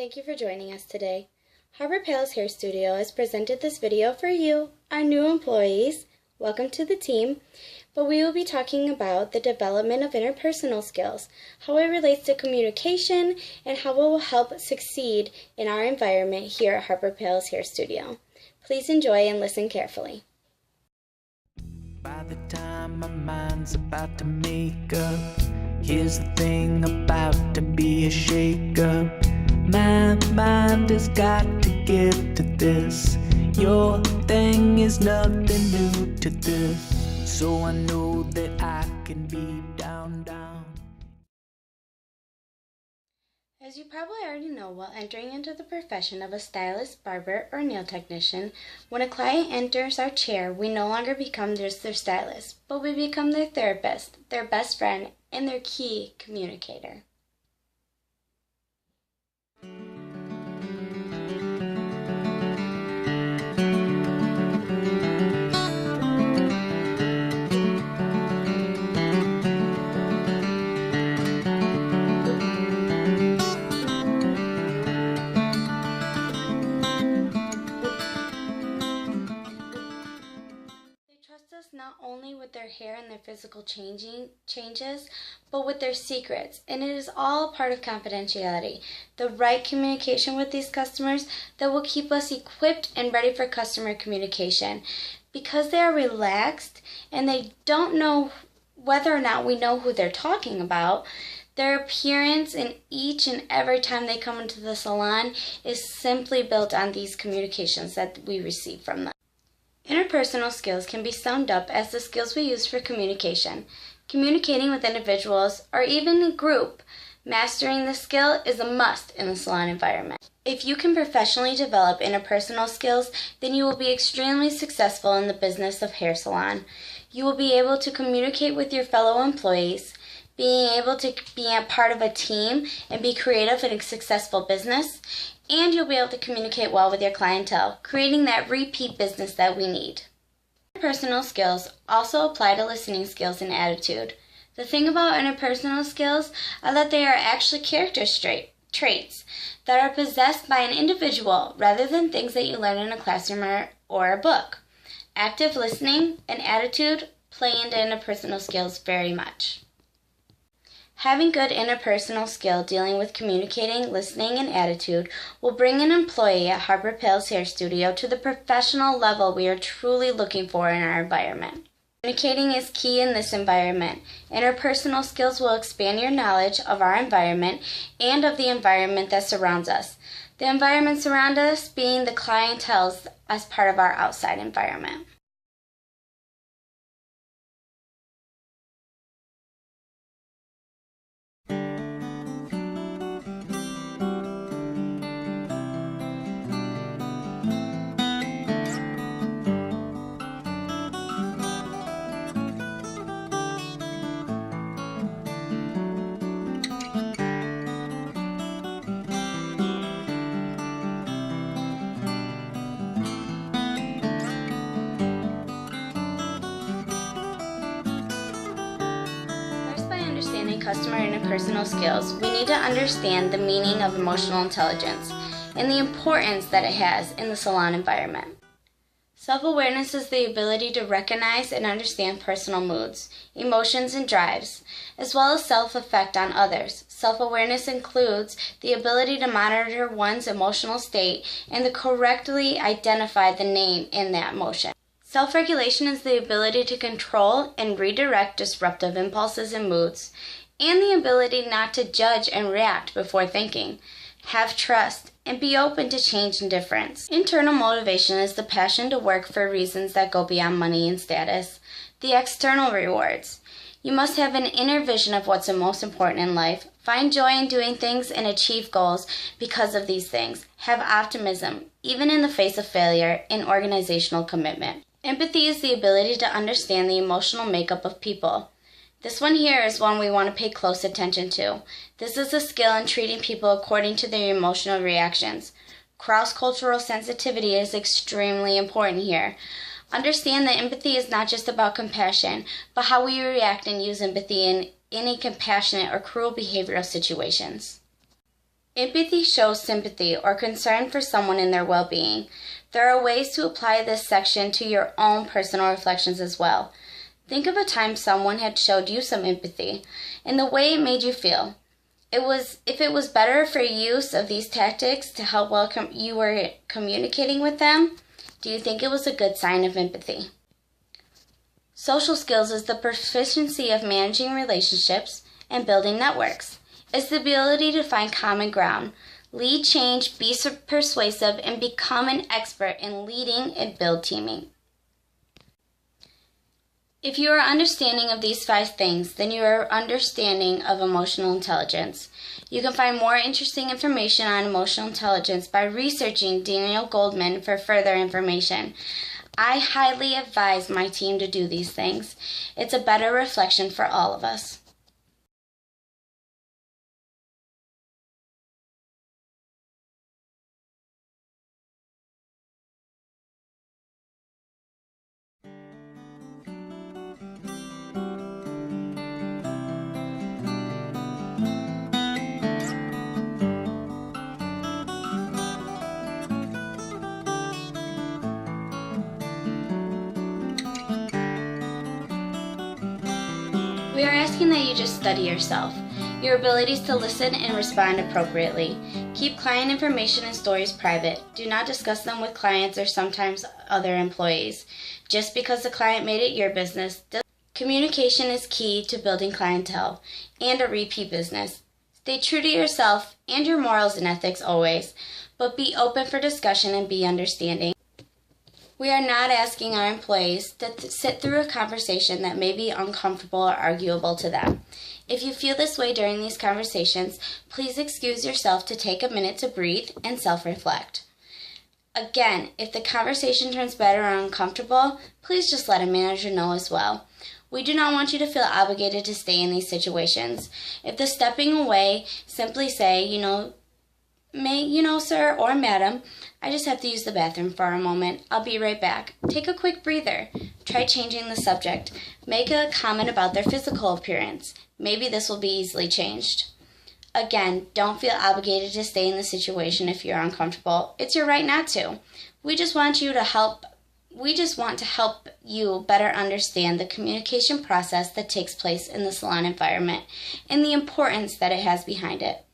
thank you for joining us today. Harbor Palace Hair Studio has presented this video for you, our new employees. Welcome to the team. But we will be talking about the development of interpersonal skills, how it relates to communication, and how it will help succeed in our environment here at Harbor Palace Hair Studio. Please enjoy and listen carefully. By the time my mind's about to make up, here's the thing about to be a shake-up. My mind has got to get to this. Your thing is nothing new to this. So I know that I can be down. As you probably already know, while entering into the profession of a stylist, barber, or nail technician, when a client enters our chair, we no longer become just their stylist, but we become their therapist, their best friend, and their key communicator. Not only with their hair and their physical changes, but with their secrets, and it is all part of confidentiality. The right communication with these customers that will keep us equipped and ready for customer communication. Because they are relaxed and they don't know whether or not we know who they're talking about, their appearance in each and every time they come into the salon is simply built on these communications that we receive from them. Interpersonal skills can be summed up as the skills we use for communication. Communicating with individuals or even a group, mastering the skill is a must in the salon environment. If you can professionally develop interpersonal skills, then you will be extremely successful in the business of hair salon. You will be able to communicate with your fellow employees, being able to be a part of a team and be creative in a successful business, and you'll be able to communicate well with your clientele, creating that repeat business that we need. Interpersonal skills also apply to listening skills and attitude. The thing about interpersonal skills are that they are actually character traits that are possessed by an individual rather than things that you learn in a classroom or a book. Active listening and attitude play into interpersonal skills very much. Having good interpersonal skill dealing with communicating, listening, and attitude will bring an employee at Harbor Palace Hair Studio to the professional level we are truly looking for in our environment. Communicating is key in this environment. Interpersonal skills will expand your knowledge of our environment and of the environment that surrounds us. The environment surrounds us being the clientele as part of our outside environment. Customer interpersonal skills, we need to understand the meaning of emotional intelligence and the importance that it has in the salon environment. Self-awareness is the ability to recognize and understand personal moods, emotions, and drives, as well as self-effect on others. Self-awareness includes the ability to monitor one's emotional state and to correctly identify the name in that emotion. Self-regulation is the ability to control and redirect disruptive impulses and moods, and the ability not to judge and react before thinking. Have trust, and be open to change and difference. Internal motivation is the passion to work for reasons that go beyond money and status. The external rewards. You must have an inner vision of what's most important in life. Find joy in doing things and achieve goals because of these things. Have optimism, even in the face of failure, and organizational commitment. Empathy is the ability to understand the emotional makeup of people. This one here is one we want to pay close attention to. This is a skill in treating people according to their emotional reactions. Cross-cultural sensitivity is extremely important here. Understand that empathy is not just about compassion, but how we react and use empathy in any compassionate or cruel behavioral situations. Empathy shows sympathy or concern for someone in their well-being. There are ways to apply this section to your own personal reflections as well. Think of a time someone had showed you some empathy and the way it made you feel. If it was better for use of these tactics to help while you were communicating with them, do you think it was a good sign of empathy? Social skills is the proficiency of managing relationships and building networks. It's the ability to find common ground, lead change, be persuasive, and become an expert in leading and build teaming. If you are understanding of these 5 things, then you are understanding of emotional intelligence. You can find more interesting information on emotional intelligence by researching Daniel Goldman for further information. I highly advise my team to do these things. It's a better reflection for all of us. We are asking that you just study yourself, your abilities to listen and respond appropriately. Keep client information and stories private. Do not discuss them with clients or sometimes other employees. Just because the client made it your business. Communication is key to building clientele and a repeat business. Stay true to yourself and your morals and ethics always, but be open for discussion and be understanding. We are not asking our employees to sit through a conversation that may be uncomfortable or arguable to them. If you feel this way during these conversations, please excuse yourself to take a minute to breathe and self-reflect. Again, if the conversation turns bad or uncomfortable, please just let a manager know as well. We do not want you to feel obligated to stay in these situations. If the stepping away, simply say, sir or madam, I just have to use the bathroom for a moment. I'll be right back. Take a quick breather. Try changing the subject. Make a comment about their physical appearance. Maybe this will be easily changed. Again, don't feel obligated to stay in the situation if you're uncomfortable. It's your right not to. We just want to help you better understand the communication process that takes place in the salon environment and the importance that it has behind it.